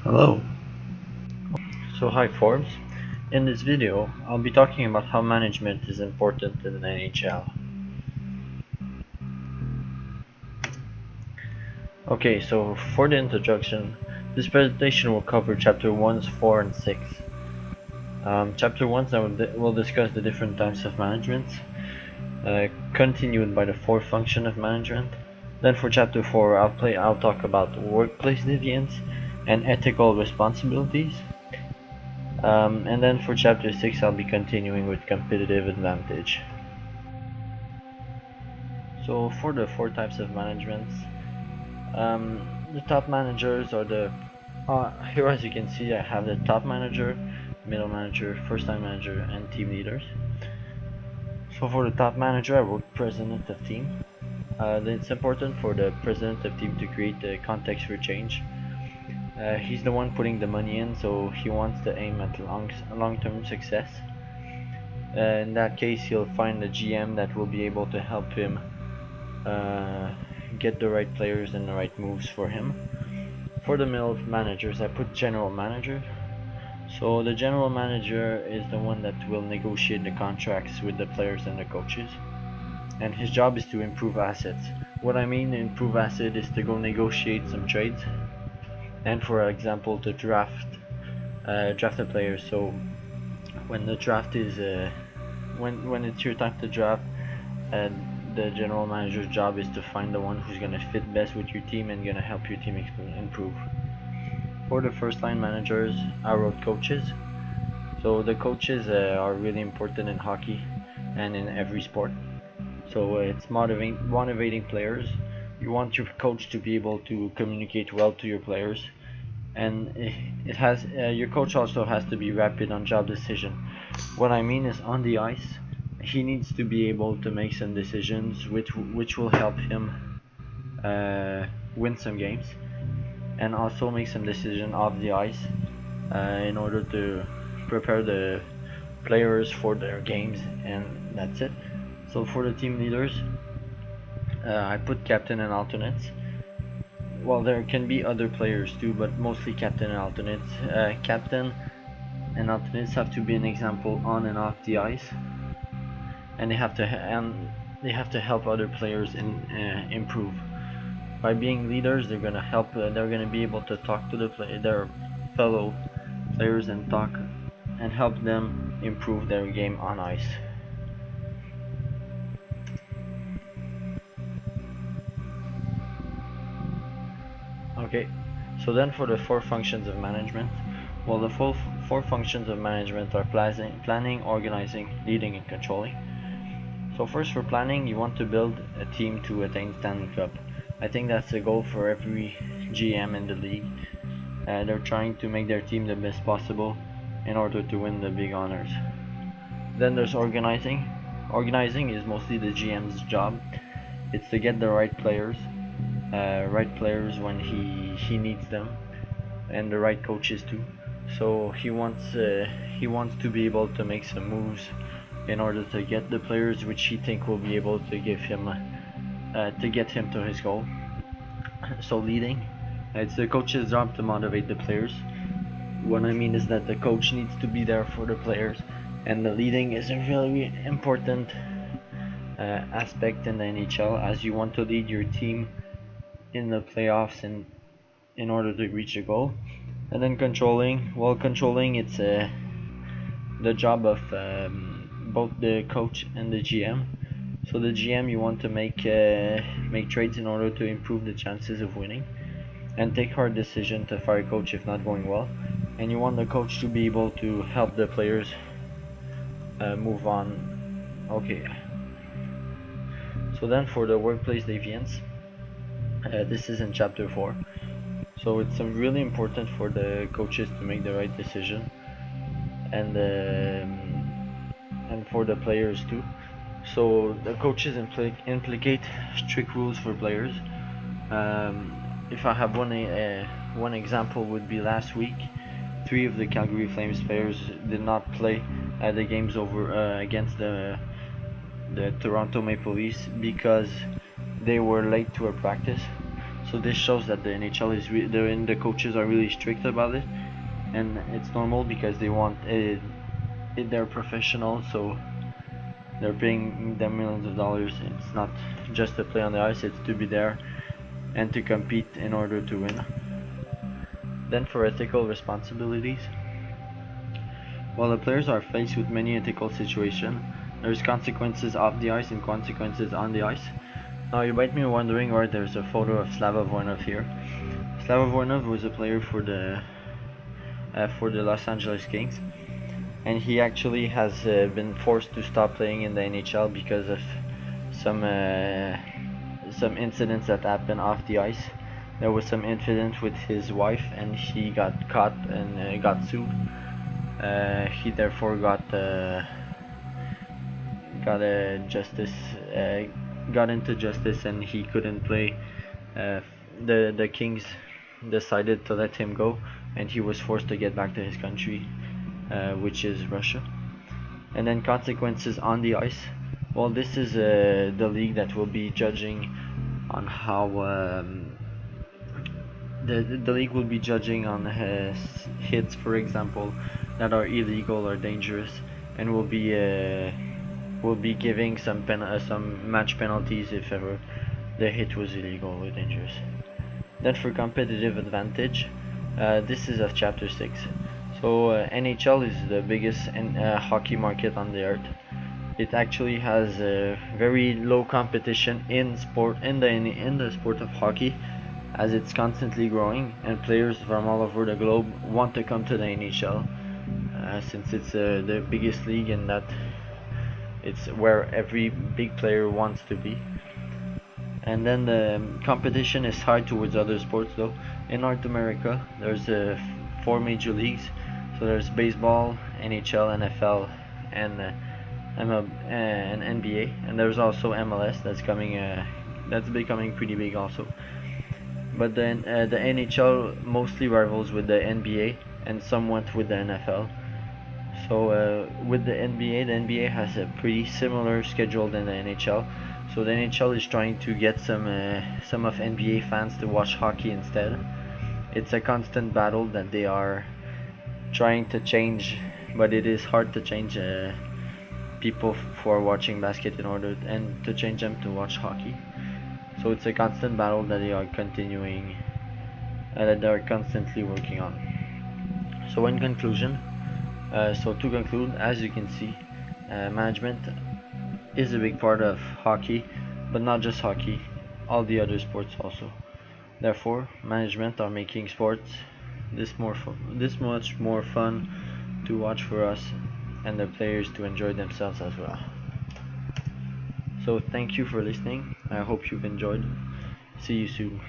Hello. So hi Forbes. In this video, I'll be talking about how management is important in the NHL. Okay, so for the introduction, this presentation will cover chapter 1, 4, and 6. Chapter 1 will discuss the different types of management, continued by the fourth function of management. Then for chapter 4, I'll talk about workplace deviance and ethical responsibilities. And then for chapter 6, I'll be continuing with competitive advantage. So for the four types of managements, the top managers are here as you can see I have the top manager, middle manager, first line manager, and team leaders. So for the top manager, I wrote president of team. It's important for the president of team to create the context for change. He's the one putting the money in, so he wants to aim at long-term success. In that case, he'll find a GM that will be able to help him uh, get the right players and the right moves for him. For the middle managers, I put general manager. So the general manager is the one that will negotiate the contracts with the players and the coaches, and his job is to improve assets. What I mean improve asset is to go negotiate some trades, and for example to draft a player. So when the draft is when it's your time to draft, uh, the general manager's job is to find the one who's gonna fit best with your team and gonna help your team improve. For the first line managers, I wrote coaches. So the coaches are really important in hockey and in every sport. So it's motivating players. You want your coach to be able to communicate well to your players, and it has your coach also has to be rapid on job decision. What I mean is on the ice, he needs to be able to make some decisions which will help him win some games, and also make some decision off the ice in order to prepare the players for their games, and that's it. So for the team leaders, I put captain and alternates. Well, there can be other players too, but mostly captain and alternates. Captain and alternates have to be an example on and off the ice, and they have to help other players improve. By being leaders, they're gonna help. They're gonna be able to talk to their fellow players and talk and help them improve their game on ice. Okay, so then for the four functions of management, well, the four functions of management are planning, organizing, leading, and controlling. So first, for planning, you want to build a team to attain Stanley Cup. I think that's the goal for every GM in the league. They're trying to make their team the best possible in order to win the big honors. Then there's organizing. Organizing is mostly the GM's job. It's to get the right players when he needs them, and the right coaches too. So he wants to be able to make some moves in order to get the players which he think will be able to give him to get him to his goal. So leading, it's the coach's job to motivate the players. What I mean is that the coach needs to be there for the players, and the leading is a really important aspect in the NHL, as you want to lead your team in the playoffs and in order to reach a goal. And then controlling, well, controlling it's the job of both the coach and the GM. So the GM, you want to make trades in order to improve the chances of winning, and take hard decision to fire coach if not going well. And you want the coach to be able to help the players move on. Okay. So then for the workplace deviance, this is in chapter 4. So it's really important for the coaches to make the right decision, and for the players too. So the coaches implicate strict rules for players. If I have one example would be last week, 3 of the Calgary Flames players did not play at the games over against the Toronto Maple Leafs because they were late to a practice. So this shows that the NHL is the coaches are really strict about it, and it's normal because they want they're professional, so they're paying them millions of dollars. It's not just to play on the ice, it's to be there and to compete in order to win. Then for ethical responsibilities, while the players are faced with many ethical situations, there's consequences off the ice and consequences on the ice. Now you might be wondering why there's a photo of Slava Voinov here. Slava Voinov was a player for the Los Angeles Kings, and he actually has been forced to stop playing in the NHL because of some incidents that happened off the ice. There was some incident with his wife, and he got caught and got sued. He therefore got justice, got into justice, and he couldn't play. The Kings decided to let him go, and he was forced to get back to his country, which is Russia. And then consequences on the ice. Well, this is the league that will be judging on how the league will be judging on hits, for example, that are illegal or dangerous, and will be giving some match penalties if ever the hit was illegal or dangerous. Then for competitive advantage, this is of chapter 6. So NHL is the biggest hockey market on the earth. It actually has very low competition in the sport of hockey, as it's constantly growing, and players from all over the globe want to come to the NHL, since it's the biggest league and that it's where every big player wants to be. And then the competition is high towards other sports though. In North America, there's 4 major leagues. So there's baseball, NHL, NFL, and NBA. And there's also MLS that's becoming pretty big also. But then the NHL mostly rivals with the NBA and somewhat with the NFL. So with the NBA has a pretty similar schedule than the NHL. So the NHL is trying to get some of NBA fans to watch hockey instead. It's a constant battle that they are trying to change, but it is hard to change people for watching basket in order and to change them to watch hockey. So it's a constant battle that they are continuing, that they are constantly working on. So in conclusion, to conclude, as you can see, management is a big part of hockey, but not just hockey, all the other sports also. Therefore, management are making sports this much more fun to watch for us and the players to enjoy themselves as well. So thank you for listening. I hope you've enjoyed. See you soon.